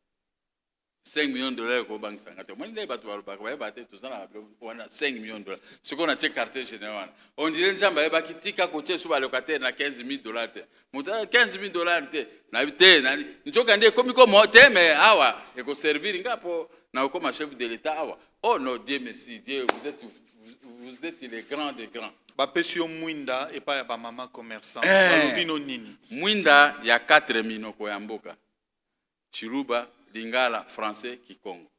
$5 millions ko banque sangate. Moi ndai batu balobaka bayebate tout ça na wana $5 millions. Ce qu'on a check quartier général. On dirait njamba yebaki tika ko che suba locataire na $15 000 te. Muta $15 000 te. Na bite na njoka ndie komiko mote mais awa e ko servir ngapo na okoma chef de l'état awa. Oh non Dieu merci Dieu vous êtes les grands des grands. Bapesio Mwinda et pas ba maman commerçant. Balobino nini. Mwinda ya 4 minoko ya mboka. Chiruba Lingala, français, Kikongo.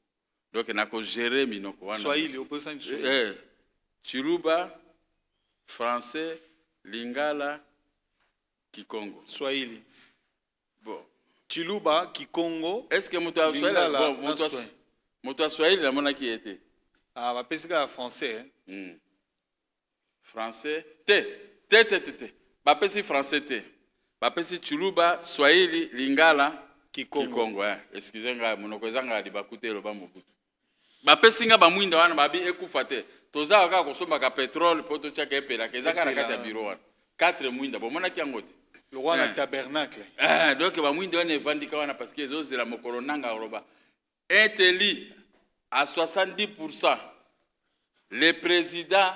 Donc, il faut gérer Minoko. Swahili, opposition Swahili. Chiruba, français, Lingala, Kikongo. Swahili. Bon. Chiluba, Kikongo. Est-ce que Moutoua Swahili? Bon, Moutoua Swahili, la mona qui était. Ah, ma pesika français. Français, T. Ma pesi français, T. Ma pesi Chiluba, Swahili, Lingala, Kikongo, excusez-moi, mon kozanga di bakute lo ba mobutu. Ba pesinga ba mwinda wana babi ekufate. Toza aka kosomba ka pétrole poto chaka epela kezaka na kati ya bureau wana. 4 mwinda bo mona kiangote. Le roi na tabernacle. Donc ba mwinda wana evandika wana parce que ezo zela mokolo nanga roba. Inteli à 70%. Le président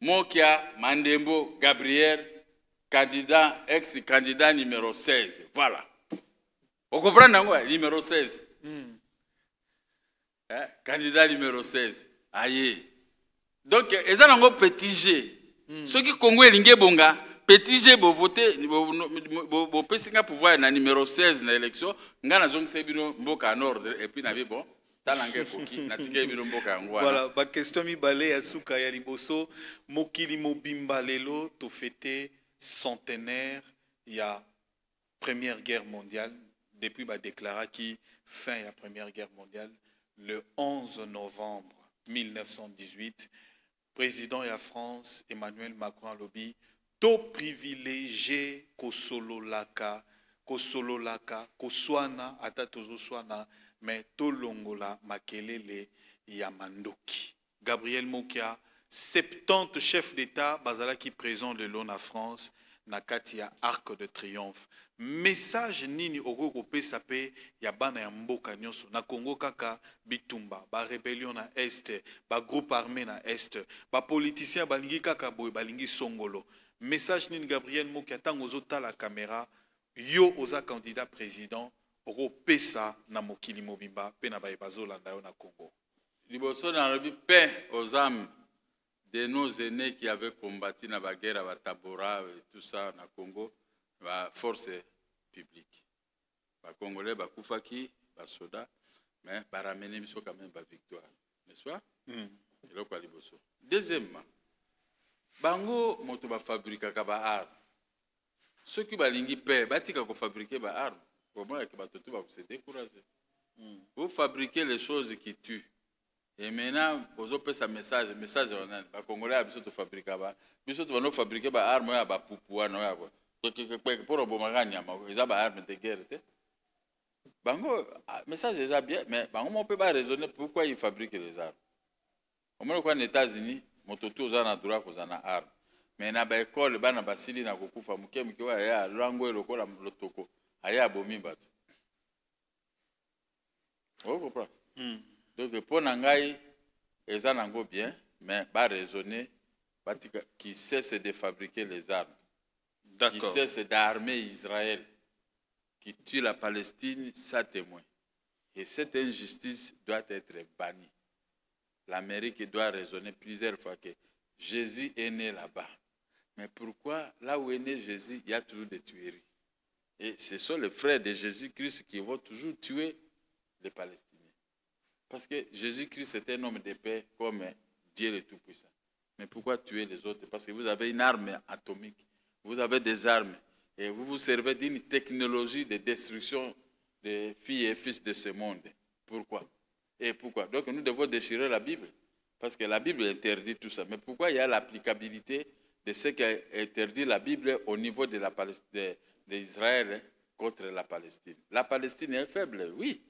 Mokia Mandembo Gabriel, candidat ex-candidat numéro 16. Voilà. Vous comprenez quoi? Numéro 16. Candidat numéro 16. Aïe. Donc, ils ont un petit G. Ceux qui Congo et Lingebonga, petit G, vous votez, vous pensez que pouvoir na numéro 16 dans l'élection, vous avez un peu mboka en ordre, et puis vous avez bon, voilà, la question mi balé à Souka ya liboso, mokili mobimba lelo, to fêté centenaire, il y a Première Guerre mondiale. Depuis, il a déclaré qu'il fin de la Première Guerre mondiale, le 11 novembre 1918, président de la France, Emmanuel Macron lobby, to privilégié kosololaka, koswana, atatozo swana, mais to longola makelele yamandoki. Gabriel Mokia, 70 chefs d'État, bazalaki présent de l'ONU à France, Nakatia Arc de Triomphe. Message nini oko pe sapé ya bana ya mboka nyonso na Congo kaka bitumba ba rébellion na est ba groupe armé na est ba politicien balingi kaka boy balingi songolo. Message nini Gabriel Mokia tango zota la caméra yo oza candidat président oko pesa na mokili mobimba pe na ba bazolanda yo na Congo. Liboso na lobi paix aux âmes de nos aînés qui avaient combattu dans la guerre à Tabora et tout ça na Congo, la force publique. Les Congolais, les Koufaki, les soldats, mais ils ramener quand même la victoire. N'est-ce pas? Deuxièmement, bango moto ba fabriquer ba armes. Ceux qui balingi paix, batika ko fabriquer ba armes. Comment est-ce que ba tout va se décourager? Vous fabriquez les choses qui tuent. Et maintenant, vous avez ce message, les Congolais ont fabriqué des armes, ils ont fabriqué des armes, ils ont pour ils ont armes de guerre. Le message est déjà bien, mais on ne peut pas raisonner pourquoi ils fabriquent les armes. Au moins, aux États-Unis, ils ont tous les droits aux armes. Mais dans l'école, ils ont basili na kokufa mukemi kiwa ya lango elokola lotoko aya bomi bato. Vous comprenez? Donc, pour Nangaï, ils ont bien, mais pas raisonner, qui cesse de fabriquer les armes, qui cesse d'armer Israël, qui tue la Palestine, ça témoin. Et cette injustice doit être bannie. L'Amérique doit raisonner plusieurs fois que Jésus est né là-bas. Mais pourquoi, là où est né Jésus, il y a toujours des tueries? Et ce sont les frères de Jésus-Christ qui vont toujours tuer les Palestiniens. Parce que Jésus-Christ est un homme de paix comme Dieu le Tout-Puissant. Mais pourquoi tuer les autres? Parce que vous avez une arme atomique. Vous avez des armes. Et vous vous servez d'une technologie de destruction des filles et fils de ce monde. Pourquoi? Et pourquoi? Donc nous devons déchirer la Bible. Parce que la Bible interdit tout ça. Mais pourquoi il y a l'applicabilité de ce qu'a interdit la Bible au niveau de la d'Israël contre la Palestine? La Palestine est faible, oui.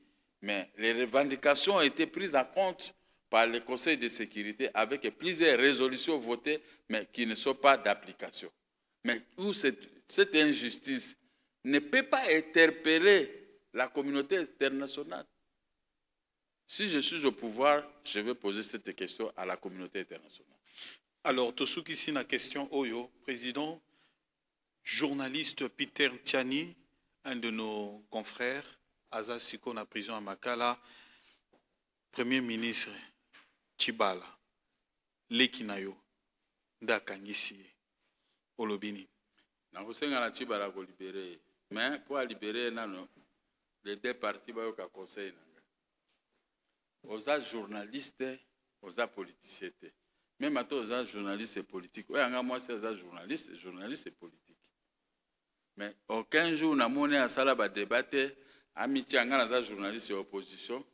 Mais les revendications ont été prises en compte par le Conseil de sécurité avec plusieurs résolutions votées, mais qui ne sont pas d'application. Mais où cette injustice ne peut pas interpeller la communauté internationale. Si je suis au pouvoir, je vais poser cette question à la communauté internationale. Alors, Tosuki, ici, la question, Oyo, président, journaliste Peter Tiani, un de nos confrères, Aza Siko na prison à Makala, Premier ministre Chibala, Lekinayo, Ndakangisi, Olobini. Na kusenga na Chibala ko libérer, mais pour libérer nano, les deux partis ba yoka conseil nanga. Oza journaliste, oza politicien. Même à toi oza journaliste politique. Ouais, anga moi c'est oza journaliste et politique. Mais aucun jour na moné à sala ba débattre. Amitié anga journaliste et opposition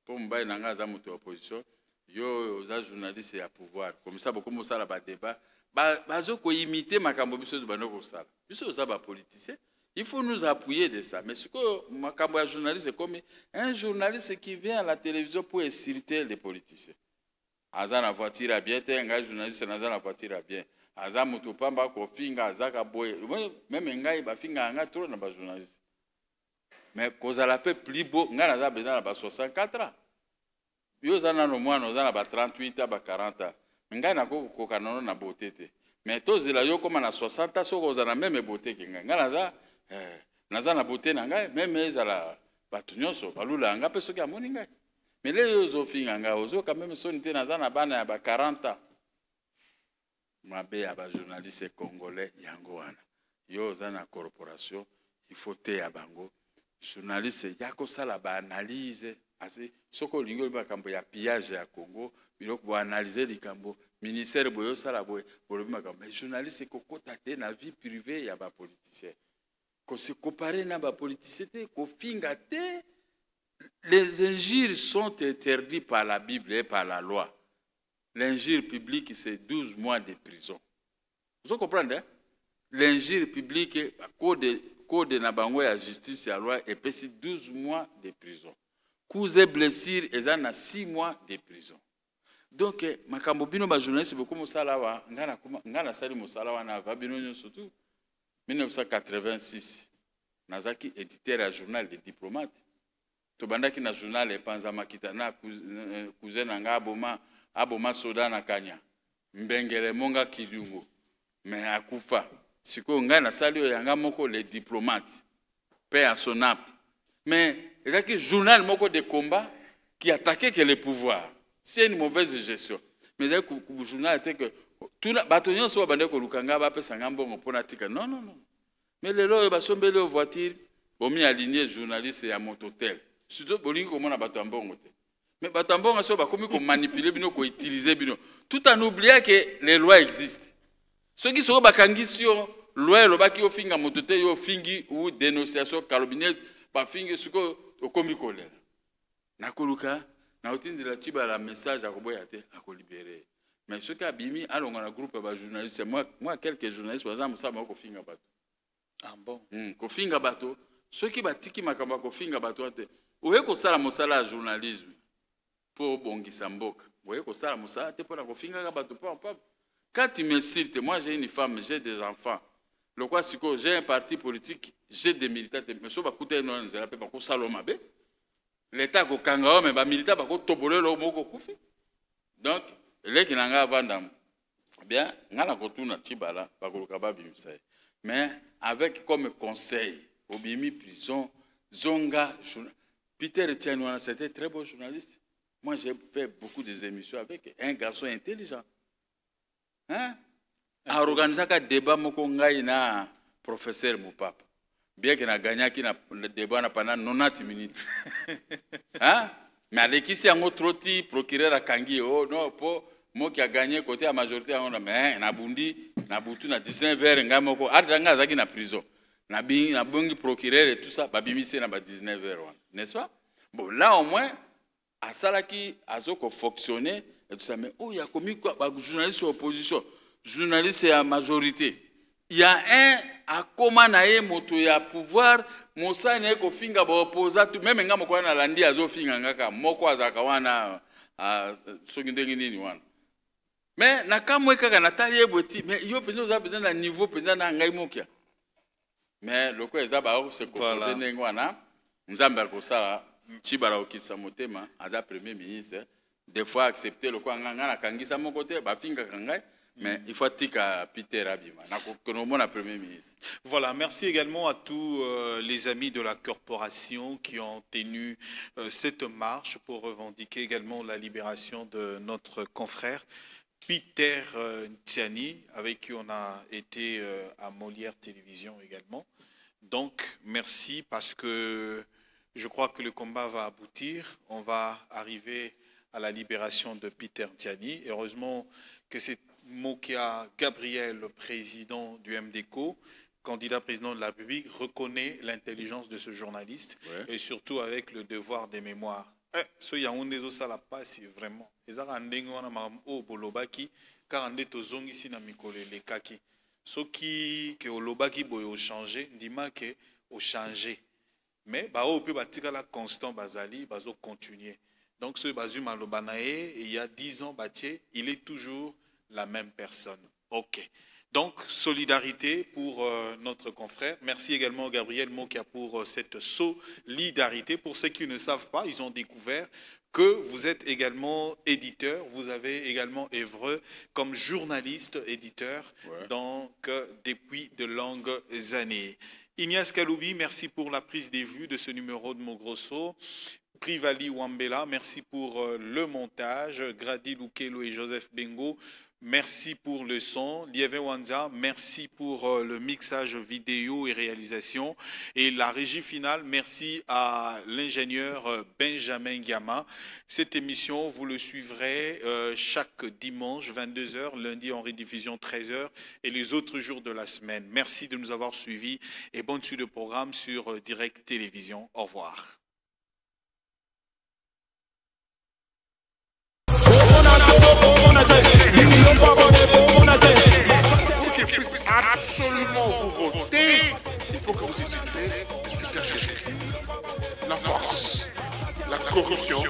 pour mbaye nanga za muto opposition yo za journaliste et à pouvoir comme ça beaucoup mo sala ba débat bazo ko imiter makambo biso banoko sala biso za ba politicien il faut nous appuyer de ça mais ce que makambo ya journaliste comme un journaliste qui vient à la télévision pour insulter les politiciens aza na voiture à bien te nga journaliste na za na voiture à bien aza muto pamba ko finga aza ka boye même ngai ba finga anga trop na ba journaliste. Mais quand on a fait plus beau, on a besoin de 64 ans. Yo zana no mwana ozana ba 38 ba 40 ans. Ngai na ko kokanono na beauté te. Mais tozela yo comme na 60 ans soko ozana même beauté ke ngai. Ngai naza na beauté na ngai même ezala batu nyonso balula nga pe soki amoni ngai. Mais les yo zo finga nga ozo quand même soni te naza na bana ya ba 40 ans. Mabe ya ba journaliste congolais yango wana. Yo zana corporation, il faut te ya bango. Journaliste yako sala ba analyse assez soko lingo ba kambo ya pillage ya Congo biloko bo analyser likambo ministère boyo sala boy bolobi makambo mais journaliste ko kota te na vie privée ya ba politicien ko se comparer na ba politicien te ko finga te les injures sont interdits par la Bible et par la loi. L'injure publique, c'est 12 mois de prison. Vous comprenez, hein? L'injure publique, code na bango ya justice et la loi, et puis 12 mois de prison. Coups et blessures, ils ont 6 mois de prison. Donc, makambo bino ba journaliste beaucoup musalawa, ngana sali musalawa na va bino surtout 1986. Nazaki éditeur à journal des diplomates. Tobandaki na journal et panzama kitana cousin nanga aboma soda na kanya. Mbengele monga kidungo. Mais akufa. Siko ngana sali yanga moko les diplomates. Paix à son âme. Mais c'est un journal moko de combat qui attaquait que le pouvoir. C'est une mauvaise gestion. Mais le journal était que tout le bâtonnier soit bandé que Lukanga va faire sangambon pour natika. Non, non, non. Mais les lois ils sont belles voitures. Ont mis aligné journaliste et à mototel. Surtout bolingo comme on a batambon. Mais batambon soit comme qu'on manipuler bino, qu'on utiliser bino. Tout en oubliant que les lois existent. Ceux qui sont bakangi sur loi le baki au finga mototel au fingi ou dénonciation calomnieuse par fingi ce que au comicole. Nakoluka. Na otindi la chiba la message à Koboya te à libérer. Mais ce qui a bimi allons dans le groupe de journalistes, moi quelques journalistes par exemple ça m'a kofinga bato. Ah bon. Kofinga bato, ceux qui batiki makamba kofinga bato te. Oye ko sala mosala journalisme pour bongisa mboka. Oye ko sala mosala te pour la kofinga bato pas. Quand tu me cites, moi j'ai une femme, j'ai des enfants. Le quoi c'est que j'ai un parti politique, j'ai des militants, mais ça va coûter non, je l'appelle pas ko saloma be. L'État ko kangao mais ba militaire ba ko tobole lo moko kufi. Donc les qui n'anga vanda bien ngana ko tuna tibala ba ko ka ba bimisa. Mais avec comme conseil obimi prison zonga Peter Tianouana c'était très beau journaliste. Moi j'ai fait beaucoup des émissions avec un garçon intelligent. Hein? A organisé un débat moko ngai na professeur Mupapa. Bien qu'il a gagné le débat pendant 90 minutes. Hein? Mais avec qui c'est un autre procureur à Kangi, oh non, pour moi qui a gagné côté à la majorité, on a mais na bundi, na butu na 19 heures, ngamoko, ardanga zaki na prison. Na bungi procureur et tout ça, babimisi na ba 19 heures, n'est-ce pas? Bon, là au moins, à Salaki, à Zoko fonctionner, et tout ça, mais oh, il y a commis quoi? Journaliste opposition, journaliste à majorité. Il y a un à comment nae moto ya pouvoir mosa ne ko finga ba opposa tu même ngamo ko na landi azo finga ngaka moko azaka wana soki ndengi nini wana mais na kamwe kaka na tali eboti mais yo penza za penza na niveau penza na ngai mokia mais loko eza ba ko se ko ndengi wana nzambe ko sala chibara okisa motema aza premier ministre des fois accepter le ko ngana kangisa moko te ba finga kangai. Mais il faut que Peter Abima, le Premier ministre. Voilà, merci également à tous les amis de la corporation qui ont tenu cette marche pour revendiquer également la libération de notre confrère Peter Ntiani, avec qui on a été à Molière Télévision également. Donc, merci parce que je crois que le combat va aboutir. On va arriver à la libération de Peter Ntiani. Heureusement que c'est Mokia Gabriel, le président du MDCO, candidat président de la République, reconnaît l'intelligence de ce journaliste et surtout avec le devoir des mémoires. Ce Yaoundé ça la passe vraiment. Les Arandengo na mam o bolobaki car ande tozongi si na mikole le kaki. Ce qui que olobaki boyo changer, ndima que au changer. Mais ba o peut batika la constant bazali bazo continuer. Donc ce bazu malobanae il y a 10 ans batié, il est toujours la même personne. Ok. Donc, solidarité pour notre confrère. Merci également Gabriel Mokia pour cette solidarité. Pour ceux qui ne savent pas, ils ont découvert que vous êtes également éditeur. Vous avez également œuvré comme journaliste éditeur donc, depuis de longues années. Ignace Kaloubi, merci pour la prise des vues de ce numéro de Mogrosso. Privali Wambela, merci pour le montage. Grady Lukelo et Joseph Bengo, merci pour le son. Lieve Wanza, merci pour le mixage vidéo et réalisation. Et la régie finale, merci à l'ingénieur Benjamin Gama. Cette émission, vous le suivrez chaque dimanche, 22 h, lundi en rediffusion 13 h et les autres jours de la semaine. Merci de nous avoir suivis et bonne suite de programme sur Direct Télévision. Au revoir. corruption,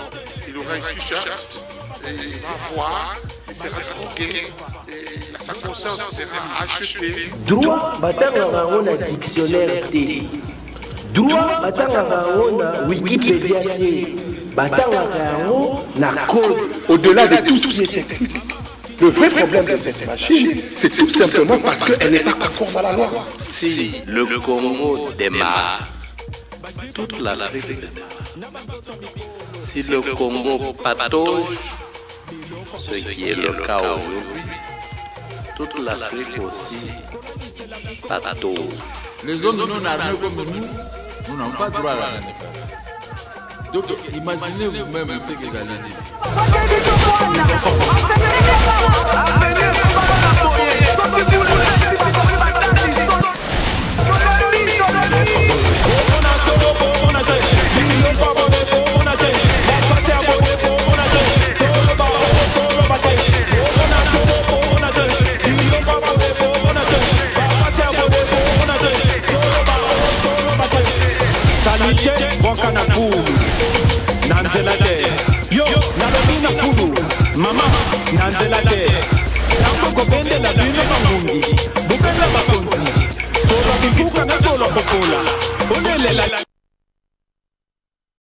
il aura une t-shirt et il va voir, il sera drogué et sa conscience sera achetée. Droit batanga on a dictionnaire T. Droit batanga on a Wikipédia T. Batanga on na code. Au-delà de tout ce qui est technique, le vrai problème de cette machine, c'est tout simplement parce qu'elle n'est pas conforme à la loi. Si le Congo démarre, toute l'Afrique démarre. Si le Congo patauge, ce qui est le cas aujourd'hui, toute l'Afrique aussi patauge. Les zones non armées comme nous n'avons pas droit à la indépendance. Donc imaginez vous-même ce que j'allais dire. Yo, nalobina fulu, mama, nanzela te. Tango kopende la bino mangungi, bukela bakonzi. Solo bibuka na solo popola. Onele la